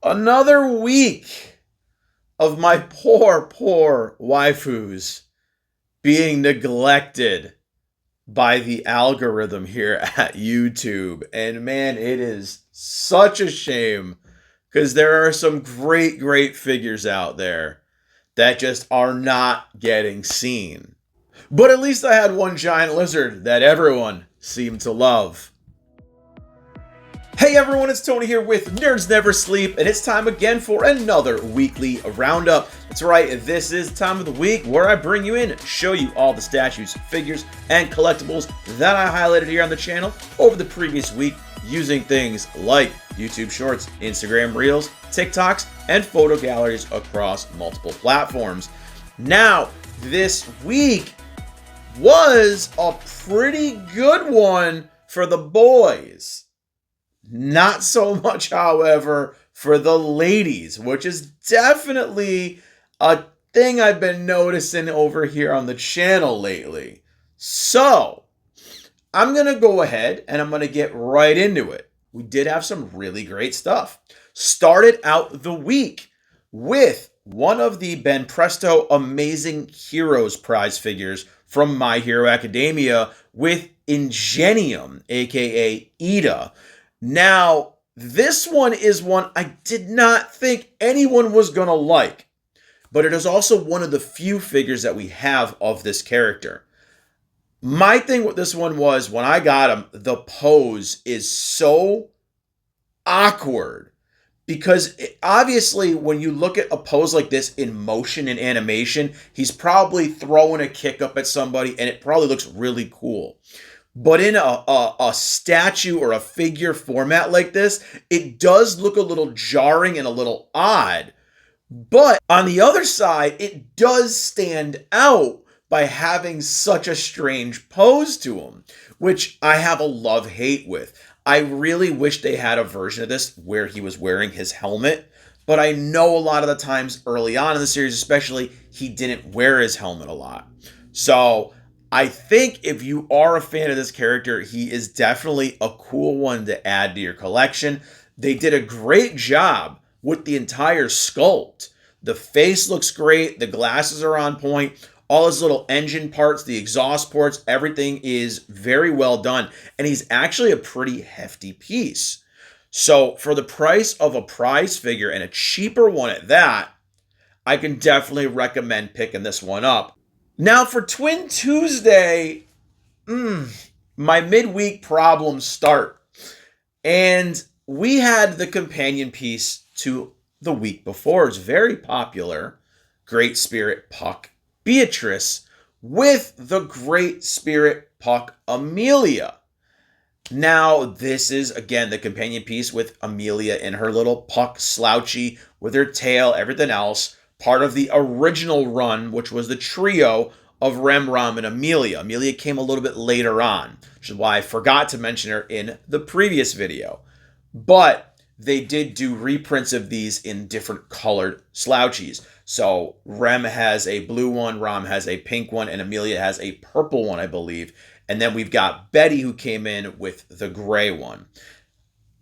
Another week of my poor waifus being neglected by the algorithm here at YouTube. And man, it is such a shame because there are some great figures out there that just are not getting seen. But at least I had one giant lizard that everyone seemed to love. Hey everyone, it's Tony here with Nerds Never Sleep, and it's time again for another weekly roundup. That's right, this is the time of the week where I bring you in, show you all the statues, figures, and collectibles that I highlighted here on the channel over the previous week using things like YouTube Shorts, Instagram Reels, TikToks, and photo galleries across multiple platforms. Now, this week was a pretty good one for the boys. Not so much, however, for the ladies, which is definitely a thing I've been noticing over here on the channel lately. So, I'm going to go ahead and I'm going to get right into it. We did have some really great stuff. Started out the week with one of the Ben Presto Amazing Heroes prize figures from My Hero Academia with Ingenium, aka Ida. Now, this one is one I did not think anyone was going to like, but it is also one of the few figures that we have of this character. My thing with this one was, when I got him, the pose is so awkward because obviously when you look at a pose like this in motion and animation, he's probably throwing a kick up at somebody and it probably looks really cool. But in a statue or a figure format like this, it does look a little jarring and a little odd. But on the other side, it does stand out by having such a strange pose to him, which I have a love-hate with. I really wish they had a version of this where he was wearing his helmet, but I know a lot of the times early on in the series especially, he didn't wear his helmet a lot. So I think if you are a fan of this character, he is definitely a cool one to add to your collection. They did a great job with the entire sculpt. The face looks great. The glasses are on point. All his little engine parts, the exhaust ports, everything is very well done. And he's actually a pretty hefty piece. So for the price of a prize figure and a cheaper one at that, I can definitely recommend picking this one up. Now for Twin Tuesday, my midweek problems start. And we had the companion piece to the week before. It's very popular. Great Spirit Puck Beatrice with the Great Spirit Puck Amelia. Now this is, again, the companion piece with Amelia in her little puck slouchy with her tail, everything else. Part of the original run, which was the trio of Rem, Ram, and Amelia. Amelia came a little bit later on, which is why I forgot to mention her in the previous video. But they did do reprints of these in different colored slouchies. So Rem has a blue one, Ram has a pink one, and Amelia has a purple one, I believe. And then we've got Betty, who came in with the gray one.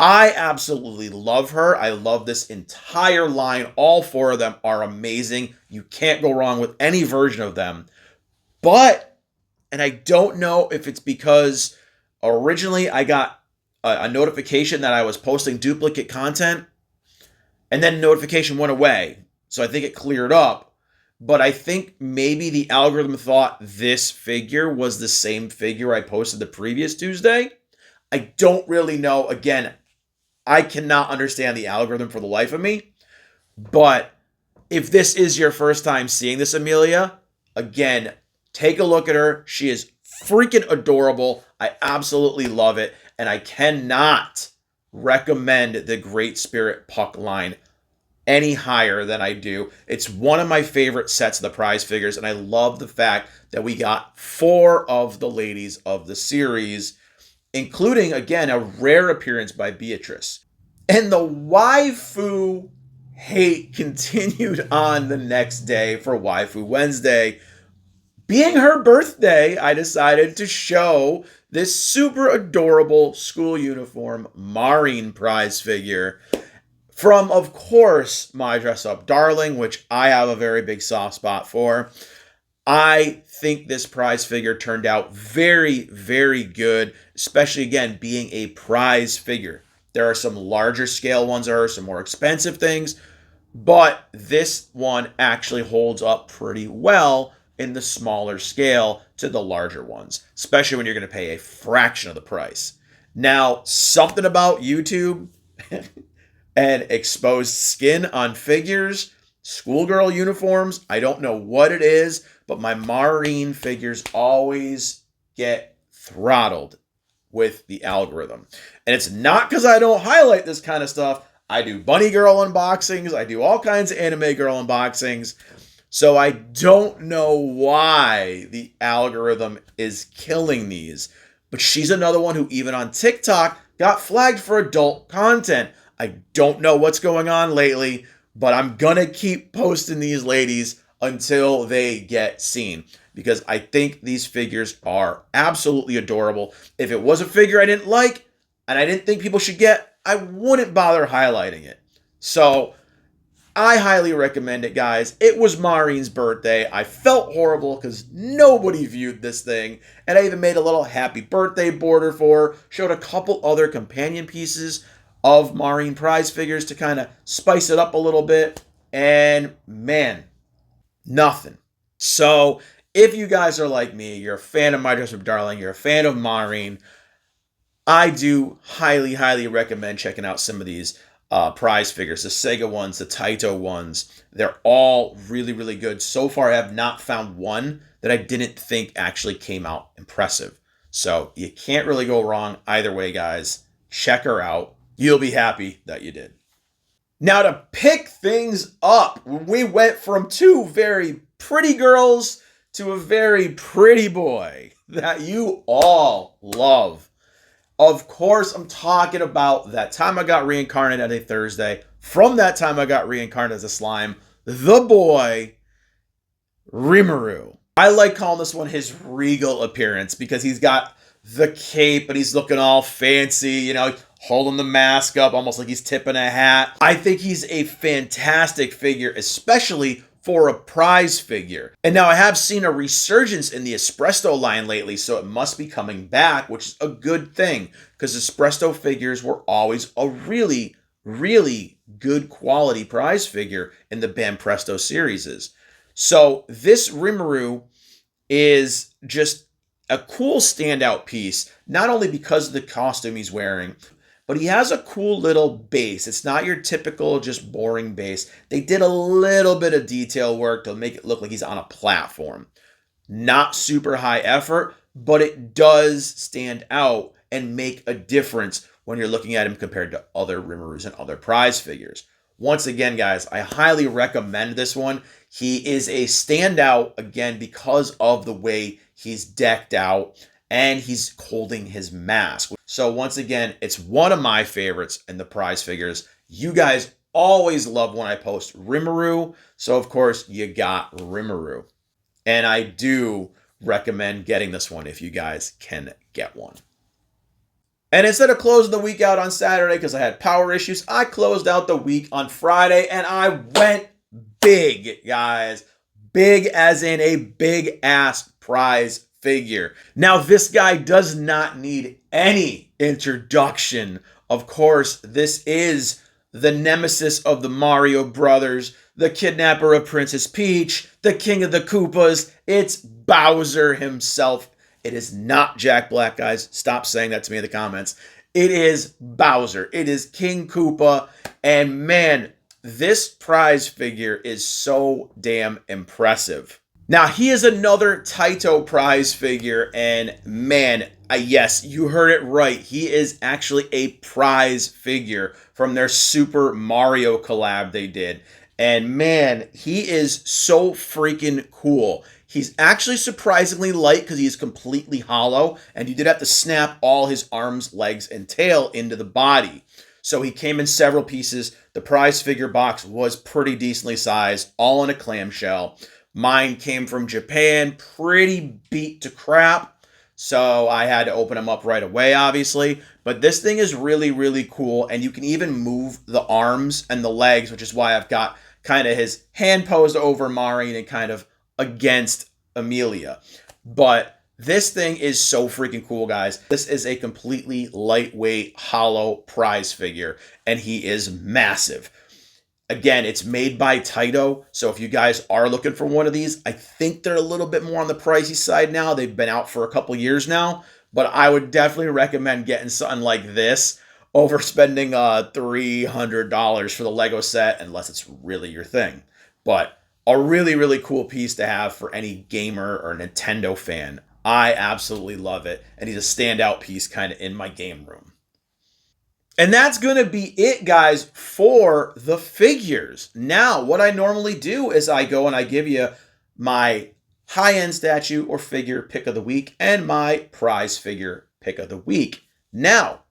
I absolutely love her. I love this entire line. All four of them are amazing. You can't go wrong with any version of them. But, and I don't know if it's because originally I got a notification that I was posting duplicate content, and then notification went away. So I think it cleared up. But I think maybe the algorithm thought this figure was the same figure I posted the previous Tuesday. I don't really know. Again, I cannot understand the algorithm for the life of me. But if this is your first time seeing this Amelia, again, take a look at her. She is freaking adorable. I absolutely love it. And I cannot recommend the Great Spirit Puck line any higher than I do. It's one of my favorite sets of the prize figures. And I love the fact that we got 4 of the ladies of the series, including, again, a rare appearance by Beatrice. And the waifu hate continued on the next day for Waifu Wednesday. Being her birthday, I decided to show this super adorable school uniform Maureen prize figure. From, of course, My Dress Up Darling, which I have a very big soft spot for. I think this prize figure turned out very, very good, especially, again, being a prize figure. There are some larger scale ones, there are some more expensive things, but this one actually holds up pretty well in the smaller scale to the larger ones, especially when you're going to pay a fraction of the price. Now, something about YouTube and exposed skin on figures, schoolgirl uniforms, I don't know what it is, but my Maureen figures always get throttled with the algorithm. And it's not because I don't highlight this kind of stuff. I do Bunny Girl unboxings. I do all kinds of Anime Girl unboxings. So I don't know why the algorithm is killing these. But she's another one who, even on TikTok, got flagged for adult content. I don't know what's going on lately, but I'm going to keep posting these ladies until they get seen, because I think these figures are absolutely adorable. If it was a figure I didn't like and I didn't think people should get, I wouldn't bother highlighting it. So I highly recommend it, guys. It was Maureen's birthday. I felt horrible because nobody viewed this thing, and I even made a little happy birthday border for her, showed a couple other companion pieces of Maureen prize figures to kind of spice it up a little bit, and man, nothing. So if you guys are like me, you're a fan of My Dress Up Darling, you're a fan of Maureen, I do highly, highly recommend checking out some of these prize figures, the Sega ones, the Taito ones. They're all really, really good. So far, I have not found one that I didn't think actually came out impressive. So you can't really go wrong either way, guys. Check her out. You'll be happy that you did. Now, to pick things up, we went from two very pretty girls to a very pretty boy that you all love. Of course, I'm talking about That Time I Got Reincarnated at a Thursday. From That Time I Got Reincarnated as a Slime, the boy, Rimuru. I like calling this one his regal appearance because he's got the cape and he's looking all fancy, you know, holding the mask up almost like he's tipping a hat. I think he's a fantastic figure, especially for a prize figure. And now I have seen a resurgence in the Espresso line lately, so it must be coming back, which is a good thing, because Espresso figures were always a really, really good quality prize figure in the Banpresto series. So this Rimuru is just a cool standout piece, not only because of the costume he's wearing, but he has a cool little base. It's not your typical just boring base. They did a little bit of detail work to make it look like he's on a platform. Not super high effort, but it does stand out and make a difference when you're looking at him compared to other Rimurus and other prize figures. Once again, guys, I highly recommend this one. He is a standout, again, because of the way he's decked out and he's holding his mask. So once again, it's one of my favorites in the prize figures. You guys always love when I post Rimuru, so of course you got Rimuru. And I do recommend getting this one if you guys can get one. And instead of closing the week out on Saturday because I had power issues, I closed out the week on Friday and I went big, guys. Big as in a big ass prize figure. Now, this guy does not need any introduction. Of course, this is the nemesis of the Mario Brothers, the kidnapper of Princess Peach, the king of the Koopas. It's Bowser himself. It is not Jack Black, guys. Stop saying that to me in the comments. It is Bowser. It is King Koopa. And man, this prize figure is so damn impressive. Now, he is another Taito prize figure, and man, yes, you heard it right. He is actually a prize figure from their Super Mario collab they did. And man, he is so freaking cool. He's actually surprisingly light because he is completely hollow, and you did have to snap all his arms, legs, and tail into the body. So he came in several pieces. The prize figure box was pretty decently sized, all in a clamshell. Mine came from Japan, pretty beat to crap. so I had to open them up right away, obviously. But this thing is really, really cool, and you can even move the arms and the legs, which is why I've got kind of his hand posed over Maureen and kind of against Amelia. But this thing is so freaking cool, guys. This is a completely lightweight, hollow prize figure, and he is massive. Again, it's made by Taito, so if you guys are looking for one of these, I think they're a little bit more on the pricey side now. They've been out for a couple years now, but I would definitely recommend getting something like this over spending $300 for the Lego set, unless it's really your thing. But a really, really cool piece to have for any gamer or Nintendo fan. I absolutely love it, and he's a standout piece kind of in my game room. And that's going to be it, guys, for the figures. Now, what I normally do is I go and I give you my high-end statue or figure pick of the week and my prize figure pick of the week. Now,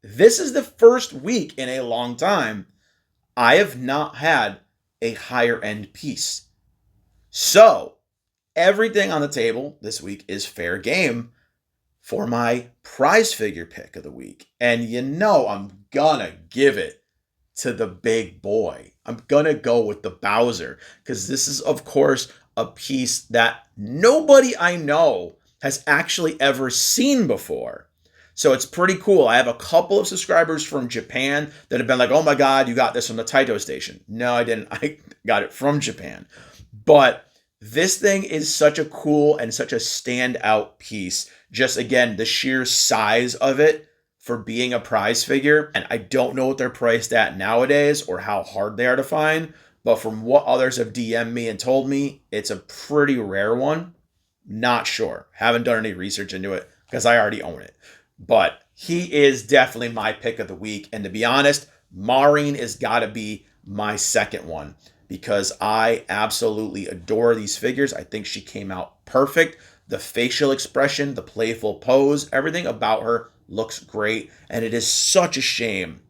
this is the first week in a long time I have not had a higher-end piece. So, everything on the table this week is fair game for my prize figure pick of the week. And you know I'm gonna give it to the big boy. I'm gonna go with the Bowser, because this is, of course, a piece that nobody I know has actually ever seen before. So it's pretty cool. I have a couple of subscribers from Japan that have been like, oh my God, you got this from the Taito station. No, I didn't. I got it from Japan. But this thing is such a cool and such a standout piece. Just again, the sheer size of it for being a prize figure. And I don't know what they're priced at nowadays or how hard they are to find. But from what others have DM'd me and told me, it's a pretty rare one. Not sure. Haven't done any research into it because I already own it. But he is definitely my pick of the week. And to be honest, Maureen has got to be my second one, because I absolutely adore these figures. I think she came out perfect. The facial expression, the playful pose, everything about her looks great. And it is such a shame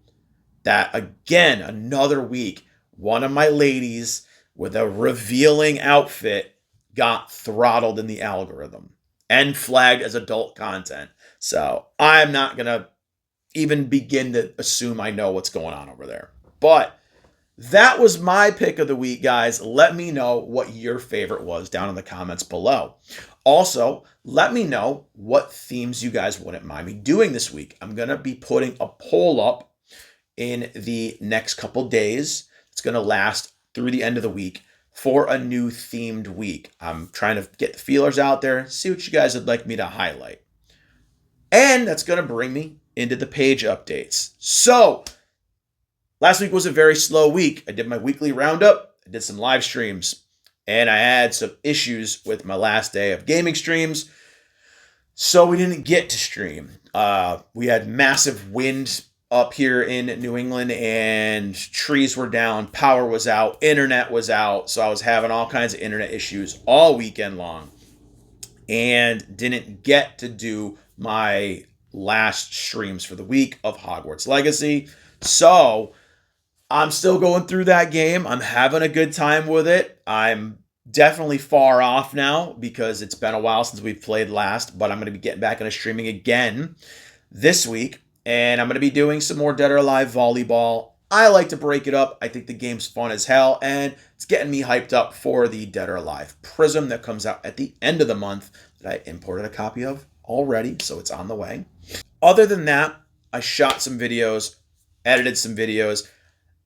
that, again, another week, one of my ladies with a revealing outfit got throttled in the algorithm and flagged as adult content. So I'm not going to even begin to assume I know what's going on over there. But that was my pick of the week, guys. Let me know what your favorite was down in the comments below. Also, let me know what themes you guys wouldn't mind me doing this week. I'm going to be putting a poll up in the next couple days. It's going to last through the end of the week for a new themed week. I'm trying to get the feelers out there, see what you guys would like me to highlight. And that's going to bring me into the page updates. So, last week was a very slow week. I did my weekly roundup, I did some live streams, and I had some issues with my last day of gaming streams, so we didn't get to stream. We had massive wind up here in New England, and trees were down, power was out, internet was out, so I was having all kinds of internet issues all weekend long, and didn't get to do my last streams for the week of Hogwarts Legacy. So I'm still going through that game. I'm having a good time with it. I'm definitely far off now because it's been a while since we've played last, but I'm going to be getting back into streaming again this week, and I'm going to be doing some more Dead or Alive volleyball. I like to break it up. I think the game's fun as hell, and it's getting me hyped up for the Dead or Alive Prism that comes out at the end of the month that I imported a copy of already, so it's on the way. Other than that, I shot some videos, edited some videos.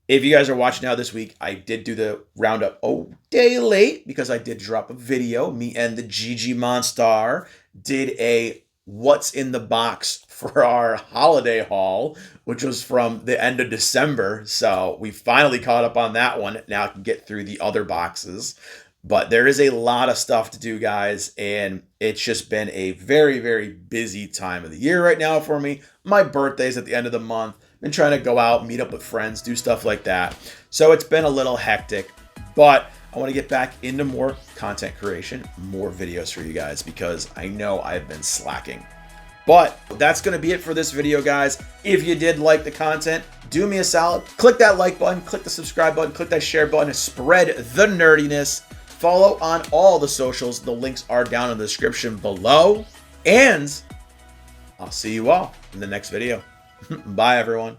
If you guys are watching now this week, I did do the roundup a day late because I did drop a video. Me and the GG Monstar did a what's in the box for our holiday haul, which was from the end of December. So we finally caught up on that one. Now I can get through the other boxes. But there is a lot of stuff to do, guys, and it's just been a very, very busy time of the year right now for me. My birthday's at the end of the month. Been trying to go out, meet up with friends, do stuff like that. So it's been a little hectic, but I want to get back into more content creation, more videos for you guys, because I know I've been slacking. But that's going to be it for this video, guys. If you did like the content, do me a solid. Click that like button, click the subscribe button, click that share button, and spread the nerdiness. Follow on all the socials. The links are down in the description below. And I'll see you all in the next video. Bye, everyone.